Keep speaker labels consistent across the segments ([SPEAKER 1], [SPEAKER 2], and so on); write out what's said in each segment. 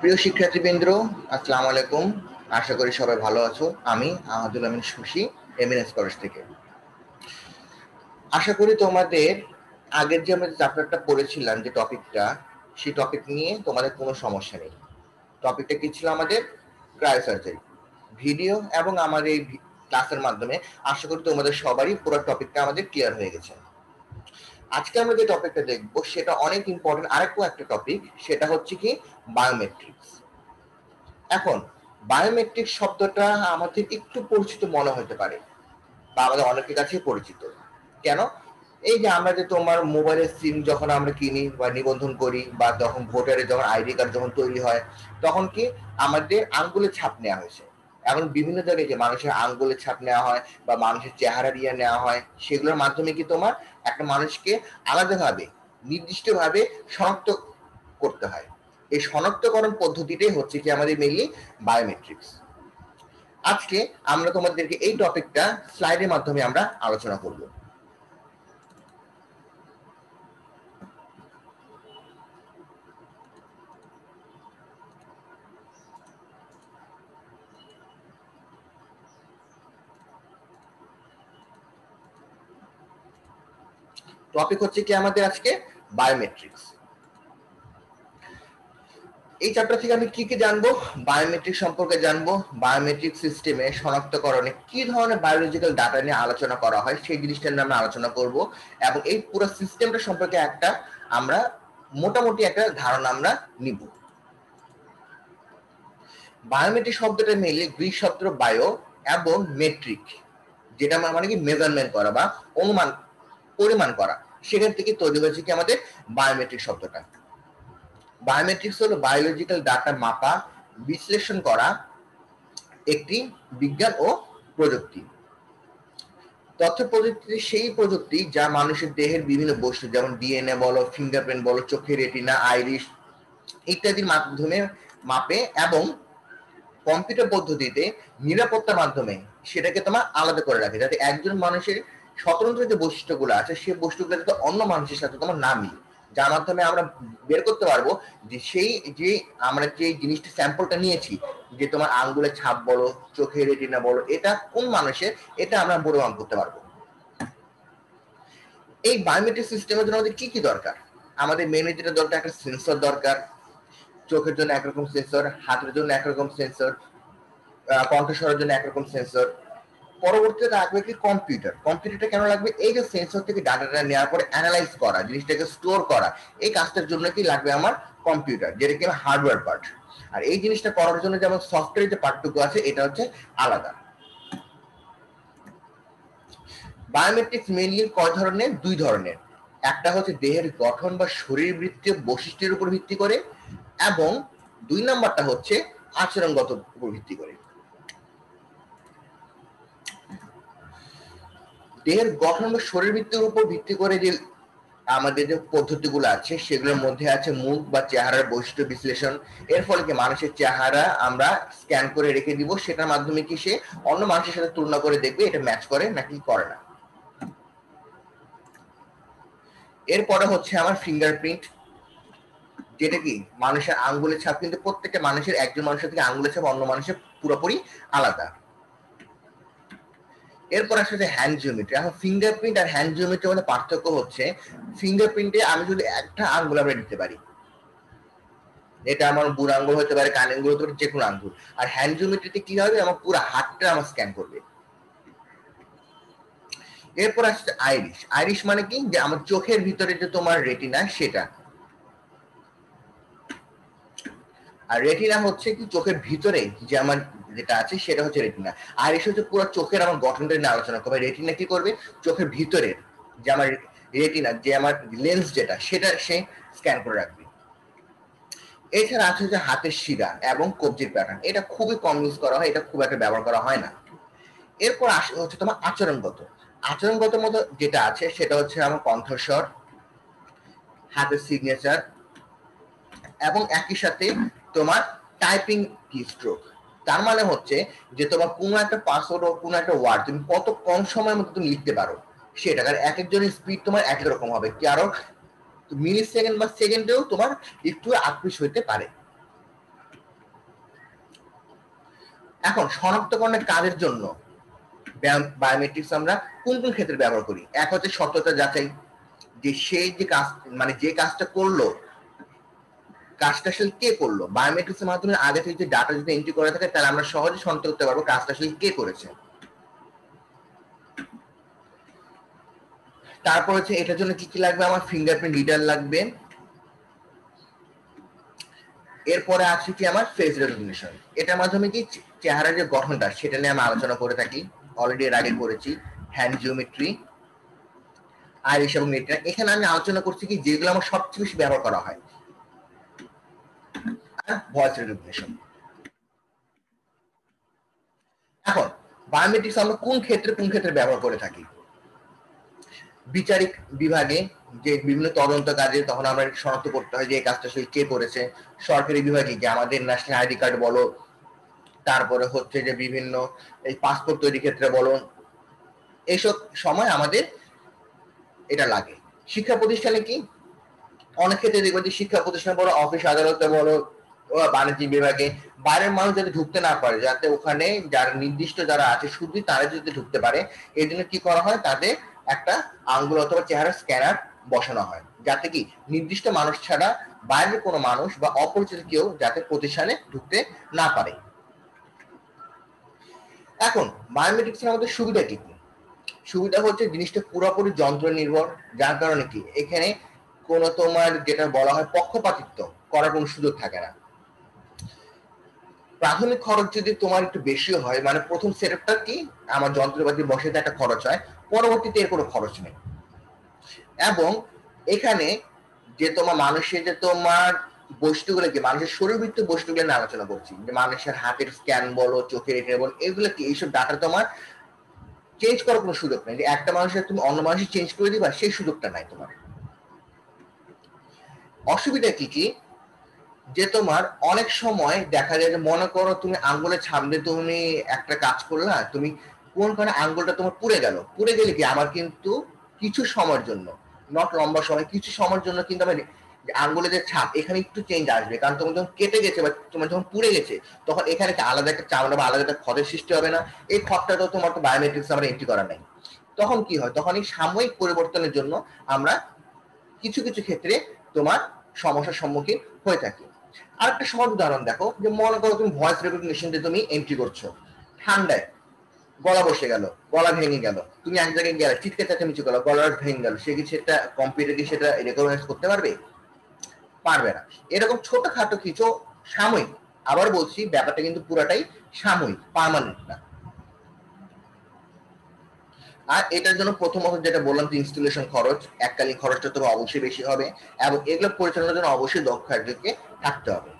[SPEAKER 1] প্রিয় শিক্ষার্থীবৃন্দ, আসসালামু আলাইকুম। আশা করি সবাই ভালো আছো। আমি আহমদুল আমিন সুশি, এমএনএস কলেজ থেকে। আশা করি তোমাদের আগের যে আমরা চ্যাপ্টারটা পড়েছিলাম, যে টপিকটা, সেই টপিক নিয়ে তোমাদের কোনো সমস্যা নেই। টপিকটা কি ছিল আমাদের? ক্রায়োসার্জারি। ভিডিও এবং আমার এই ক্লাসের মাধ্যমে আশা করি তোমাদের সবারই পুরো টপিকটা আমাদের ক্লিয়ার হয়ে গেছে। আজকে আমরা যে টপিকটা দেখবো সেটা অনেক ইম্পর্টেন্ট একটা টপিক, সেটা হচ্ছে কি বায়োমেট্রিক্স। এখন বায়োমেট্রিক শব্দটা আমাদের একটু পরিচিত মনে হতে পারে, বা আমাদের অনেকের কাছে পরিচিত। কেন? এই যে আমরা যে তোমার মোবাইলের সিম যখন আমরা কিনি বা নিবন্ধন করি, বা যখন ভোটারের যখন আইডি কার্ড যখন তৈরি হয়, তখন কি আমাদের আঙ্গুলের ছাপ নেওয়া হয়েছে। এখন বিভিন্ন জায়গায় যে মানুষের আঙ্গুলের ছাপ নেওয়া হয় বা মানুষের চেহারা দিয়ে নেওয়া হয়, সেগুলোর মাধ্যমে কি তোমার একটা মানুষকে আলাদাভাবে নির্দিষ্টভাবে শনাক্ত করতে হয়। এই শনাক্তকরণ পদ্ধতিটাই হচ্ছে কি আমাদের মেইনলি বায়োমেট্রিক্স। আজকে আমরা তোমাদেরকে এই টপিকটা স্লাইডের মাধ্যমে আমরা আলোচনা করব। টপিক হচ্ছে কি আমাদের আজকে বায়োমেট্রিক্স। এই চ্যাপ্টার থেকে আমি কি কি জানবো? বায়োমেট্রিক সম্পর্কে জানবো, বায়োমেট্রিক সিস্টেমে শনাক্তকরণে কি ধরনের বায়োলজিক্যাল ডাটা নিয়ে আলোচনা করা হয় সেই জিনিসটা নিয়ে আমরা আলোচনা করব, এবং এই পুরো সিস্টেমটা সম্পর্কে আমরা মোটামুটি একটা ধারণা আমরা নিব। বায়োমেট্রিক শব্দটা মেইনলি গ্রিক শব্দ বায়ো এবং মেট্রিক, যেটা মানে কি মেজারমেন্ট করা বা অনুমান পরিমাণ করা, সেখান থেকে তৈরি হয়েছে কি আমাদের বায়োমেট্রিক শব্দটা। বায়োমেট্রিক্স হলো বায়োলজিক্যাল ডাটা মাপা, বিশ্লেষণ করা একটি বিজ্ঞান ও প্রযুক্তি। তথ্য প্রযুক্তি সেই প্রযুক্তি যা মানুষের দেহের বিভিন্ন বস্তু, যেমন ডিএনএ বলো, ফিঙ্গারপ্রিন্ট বলো, চোখের রেটিনা, আইরিশ ইত্যাদির মাধ্যমে মাপে এবং কম্পিউটার পদ্ধতিতে নিরাপত্তার মাধ্যমে সেটাকে তোমার আলাদা করে রাখে, যাতে একজন মানুষের স্বতন্ত্র যে বৈশিষ্ট্যগুলো আছে সেই বৈশিষ্ট্যগুলো যাতে অন্য মানুষের সাথে তোমার না মিলে, যার মাধ্যমে আমরা বের করতে পারবো যে সেই যে আমরা যে জিনিসটা স্যাম্পলটা নিয়েছি, যে তোমার আঙ্গুলের ছাপ বলো, চোখের রেটিনা বলো, এটা কোন মানুষের, এটা আমরা পরিমাপ করতে পারবো। এই বায়োমেট্রিক সিস্টেমের জন্য আমাদের কি কি দরকার? আমাদের মেইনলি যেটা দরকার, একটা সেন্সর দরকার। চোখের জন্য একরকম সেন্সর, হাতের জন্য একরকম সেন্সর, কণ্ঠস্বরের জন্য একরকম সেন্সর। পরবর্তীতে লাগবে কি কম্পিউটার। কম্পিউটারটা কেন লাগবে? এই যে সেন্সর থেকে ডাটাটা নেওয়ার পরে অ্যানালাইজ করা, জিনিসটাকে স্টোর করা, এই কাজটার জন্য কি লাগবে আমার কম্পিউটার, যেটা কি হার্ডওয়্যার পার্ট। আর এই জিনিসটা করার জন্য যেমন সফটওয়্যার যে পার্টটুকু আছে, এটা হচ্ছে আলাদা। বায়োমেট্রিক্স মেইনলি কয় ধরনের? দুই ধরনের। একটা হচ্ছে দেহের গঠন বা শরীরবৃত্তীয় বৈশিষ্ট্যের উপর ভিত্তি করে, এবং দুই নাম্বারটা হচ্ছে আচরণগত উপর ভিত্তি করে। দেহের গঠন বা শরীরবৃত্তির উপর ভিত্তি করে যে আমাদের যে পদ্ধতিগুলো আছে, সেগুলোর মধ্যে আছে মুখ বা চেহারার বৈশিষ্ট্য বিশ্লেষণ। এর ফলে কি মানুষের চেহারা আমরা স্ক্যান করে রেখে দিব, সেটার মাধ্যমে কি সে অন্য মানুষের সাথে তুলনা করে দেখবে এটা ম্যাচ করে নাকি করে না। এরপরে হচ্ছে আমার ফিঙ্গারপ্রিন্ট, যেটা কি মানুষের আঙ্গুলের ছাপ, কিন্তু প্রত্যেকটা মানুষের, একজন মানুষের থেকে আঙ্গুলের ছাপ অন্য মানুষের পুরোপুরি আলাদা। এরপর আসলে হ্যান্ড জিওমেট্রি। এখন ফিঙ্গারপ্রিন্ট আর হ্যান্ড জিওমেট্রির মধ্যে পার্থক্য হচ্ছে, ফিঙ্গারপ্রিন্টে আমি যদি একটা আঙ্গুল আমরা দিতে পারি, এটা আমার বুড়ো আঙ্গুল হতে পারে, কান আঙ্গুল হতে পারে, যে কোনো আঙ্গুল। আর হ্যান্ড জিওমেট্রিতে কি হবে, আমার পুরো হাতটা আমার স্ক্যান করবে। এরপর আসছে আইরিশ। আইরিশ মানে কি, যে আমার চোখের ভিতরে যে তোমার রেটিনা, সেটা। আর রেটিনা হচ্ছে কি চোখের ভিতরে যে আমার যেটা আছে, সেটা হচ্ছে রেটিনা। আইরিশ হচ্ছে পুরো চোখের আমার গঠনটা নিয়ে আলোচনা করবে। রেটিনা কি করবে? চোখের ভিতরের যে আমার রেটিনা, যে আমার লেন্স যেটা, সেটা সে স্ক্যান করে রাখবে। এছাড়া আছে হচ্ছে হাতের শিরা এবং কবজির প্যাটার্ন। এটা খুবই কম ইউজ করা হয়, এটা খুব একটা ব্যবহার করা হয় না। এরপর আসে হচ্ছে তোমার আচরণগত। আচরণগত মতো যেটা আছে, সেটা হচ্ছে আমার কণ্ঠস্বর, হাতের সিগনেচার, এবং একই সাথে তোমার টাইপিং কি স্ট্রোক। তার মানে হচ্ছে যে তোমার কোনো একটা পাসওয়ার্ড ও কোনো একটা ওয়ার্ড তুমি কত কম সময়ের মধ্যে তুমি লিখতে পারো সেটা। কারণ এক একজনের স্পিড তোমার এক রকম হবে, কারণ মিলি সেকেন্ড বা সেকেন্ডেও তোমার একটু আকৃষ্ট হইতে পারে। এখন শনাক্তকরণের কাজের জন্য বায়োমেট্রিক্স আমরা কোন কোন ক্ষেত্রে ব্যবহার করি? এক হচ্ছে সত্যতা যাচাই, যে সেই যে কাজ মানে যে কাজটা করলো কাজটা আসলে কে করলো। বায়োমেট্রিক্স এর মাধ্যমে আগে থেকে যে ডাটা যদি এন্ট্রি করা থাকে তাহলে আমরা সহজে শনাক্ত করতে পারবো কাজটা আসলে কে করেছে। তারপর হচ্ছে এটার জন্য কি কি লাগবে, আমার ফিঙ্গারপ্রিন্ট রিডার লাগবে। এরপরে আছে কি আমার ফেস রেকগনিশন, এটার মাধ্যমে কি চেহারার যে গঠনটা সেটা নিয়ে আমরা আলোচনা করে থাকি, অলরেডি এর আগে করেছি। হ্যান্ড জিওমেট্রি, আইরিশ এবং নেটনা, এখানে আমি আলোচনা করছি কি যেগুলো আমার সবচেয়ে বেশি ব্যবহার করা হয়। আর ভয়েস রেকগনিশন। এখন বায়োমেট্রিক্স আমরা কোন ক্ষেত্রে ব্যবহার করে থাকি? বিচারিক বিভাগে যে বিভিন্ন তদন্ত কাজে তখন আমরা শনাক্ত করতে হয় যে এই কাজটা আসলে কে করেছে। সরকারি বিভাগে যে আমাদের ন্যাশনাল আইডি কার্ড বলো, তারপরে হচ্ছে যে বিভিন্ন এই পাসপোর্ট তৈরির ক্ষেত্রে বলো, এইসব সময় আমাদের এটা লাগে। শিক্ষা প্রতিষ্ঠানে কি অনেক ক্ষেত্রে দেখবো যে শিক্ষা প্রতিষ্ঠান বলো, অফিস আদালতে বলো, বাণিজ্যিক বিভাগে বাইরের মানুষ যাতে ঢুকতে না পারে, যাতে ওখানে যারা নির্দিষ্ট যারা আছে শুধু তারা যদি ঢুকতে পারে, এই জন্য কি করা হয় তাদের একটা আঙ্গুল অথবা চেহারা স্ক্যানার বসানো হয়, যাতে কি নির্দিষ্ট মানুষ ছাড়া বাইরের কোনো মানুষ বা অপরিচিত কেউ যাতে প্রতিষ্ঠানে ঢুকতে না পারে। এখন বায়োমেট্রিক্সের আমাদের সুবিধা কি? সুবিধা হচ্ছে জিনিসটা পুরোপুরি যন্ত্র নির্ভর, যার কারণে কি এখানে কোনো তোমার যেটা বলা হয় পক্ষপাতিত্ব করার কোনো সুযোগ থাকে না। প্রাথমিক খরচ যদি তোমার একটু বেশি হয়, মানে প্রথম সেটআপটা কি আমার যন্ত্রপাতি বসাতে একটা খরচ হয়, পরবর্তীতে এর কোনো খরচ নেই। এবং এখানে যে তোমার মানুষের যে তোমার বস্তুগুলো কি মানুষের শরীরবৃত্ত বস্তুগুলো নিয়ে আলোচনা করছি, যে মানুষের হাতের স্ক্যান বলো, চোখের রেটিনা বলো, এগুলো কি এইসব ডাটা তোমার চেঞ্জ করার কোনো সুযোগ নেই, যে একটা মানুষের তুমি অন্য মানুষের চেঞ্জ করে দিবা সেই সুযোগটা নাই তোমার। অসুবিধা কি কি, যে তোমার অনেক সময় দেখা যায় যে মনে করো তুমি আঙ্গুলের সামনে তুমি একটা কাজ করলা, তুমি কোন কারণে আঙ্গুলটা তোমার পুড়ে গেলে কি আমার কিন্তু কিছু সময়ের জন্য, নট লম্বা সময়, কিছু সময়ের জন্য কিন্তু আমার আঙ্গুলের যে ছাপ এখানে একটু চেঞ্জ আসবে, কারণ তোমার যখন কেটে গেছে বা তোমার যখন পুড়ে গেছে তখন এখানে আলাদা একটা চামড়া বা আলাদা একটা ক্ষতের সৃষ্টি হবে না, এই ক্ষতটা তো তোমার তো বায়োমেট্রিক্স আমরা এন্ট্রি করা নাই। তখন কি হয়, তখন এই সাময়িক পরিবর্তনের জন্য আমরা কিছু কিছু ক্ষেত্রে তোমার সমস্যার সম্মুখীন হয়ে থাকি। আরেকটা সহজ উদাহরণ দেখো, যে মনে করো তুমি ভয়েস রেকগনিশন দিয়ে তুমি এন্ট্রি করছো, ঠান্ডায় গলা বসে গেল, গলা ভেঙে গেল, তুমি এক জায়গায় গেলে চিৎকার চেঁচামেচি করলো, গলা ভেঙে গেল, সে কি সেটা কম্পিউটার কি সেটা রেকগনাইজ করতে পারবে? পারবে না। এরকম ছোটখাটো কিছু সাময়িক, আবার বলছি ব্যাপারটা কিন্তু পুরাটাই সাময়িক, পার্মানেন্ট না। আর এটার জন্য প্রথমত যেটা বললাম যে ইনস্টলেশন খরচ, এককালীন খরচটা তো অবশ্যই বেশি হবে, এবং এগুলো পরিচালনার জন্য অবশ্যই দক্ষ একজনকে থাকতে হবে।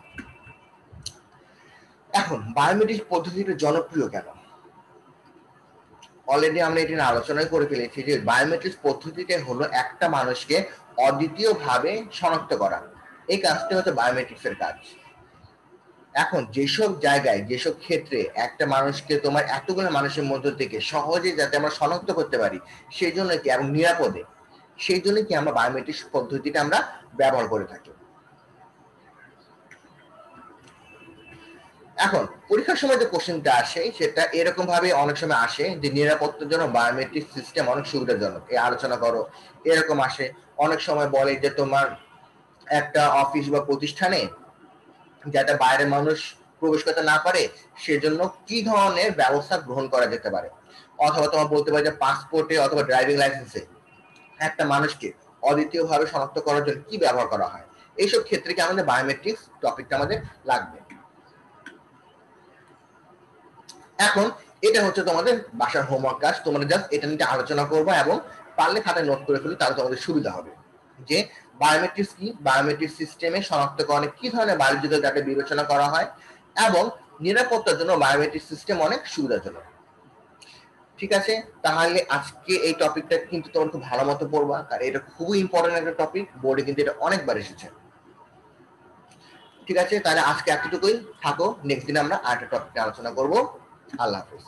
[SPEAKER 1] এখন বায়োমেট্রিক পদ্ধতিটা জনপ্রিয় কেন? অলরেডি আমরা এটা নিয়ে আলোচনাই করে ফেলেছি যে বায়োমেট্রিক পদ্ধতিটা হলো একটা মানুষকে অদ্বিতীয়ভাবে শনাক্ত করা, এই কাজটা হচ্ছে বায়োমেট্রিক্সের কাজ। এখন যেসব জায়গায় যেসব ক্ষেত্রে একটা মানুষকে তোমার এতগুলো মানুষের মধ্য থেকে সহজে যাতে আমরা শনাক্ত করতে পারি সেই জন্য কি, এবং নিরাপদে, সেই জন্য কি আমরা বায়োমেট্রিক পদ্ধতিটা আমরা ব্যবহার করে থাকি। এখন পরীক্ষার সময় যে কোশ্চেনটা আসে সেটা এরকম ভাবে অনেক সময় আসে যে নিরাপত্তার জন্য বায়োমেট্রিক সিস্টেম অনেক সুবিধাজনক, এই আলোচনা করো, এরকম আসে। অনেক সময় বলে যে তোমার একটা অফিস বা প্রতিষ্ঠানে যাতে বাইরের মানুষ প্রবেশ করতে না পারে সেজন্য কি ধরনের ব্যবস্থা গ্রহণ করা যেতে পারে, অথবা তোমার বলতে পারে যে পাসপোর্টে অথবা ড্রাইভিং লাইসেন্সে একটা মানুষকে অদ্বিতীয়ভাবে শনাক্ত করার জন্য কি ব্যবহার করা হয়, এইসব ক্ষেত্রে কি আমাদের বায়োমেট্রিক্স টপিকটা আমাদের লাগবে। এখন এটা হচ্ছে তোমাদের বাসার হোমওয়ার্ক কাজ, তোমরা জাস্ট এটা নিয়ে আলোচনা করবো এবং পারলে খাতায় নোট করে ফেলি, তাহলে তোমাদের সুবিধা হবে যে বায়োমেট্রিক্স কি, বায়োমেট্রিক সিস্টেমে শনাক্তকরণে কি ধরনের বাণিজ্যিক ডাটা বিবেচনা করা হয়, এবং নিরাপত্তার জন্য বায়োমেট্রিক সিস্টেম অনেক সুবিধাজনক। ঠিক আছে, তাহলে আজকে এই টপিকটা কিন্তু তোমার খুব ভালো মতো পড়বা, কারণ এটা খুবই ইম্পর্টেন্ট একটা টপিক, বোর্ডে কিন্তু এটা অনেকবার এসেছে। ঠিক আছে, তাহলে আজকে এতটুকুই থাকো, নেক্সট দিন আমরা আরেকটা টপিক আলোচনা করবো। আল্লাহ হাফিজ।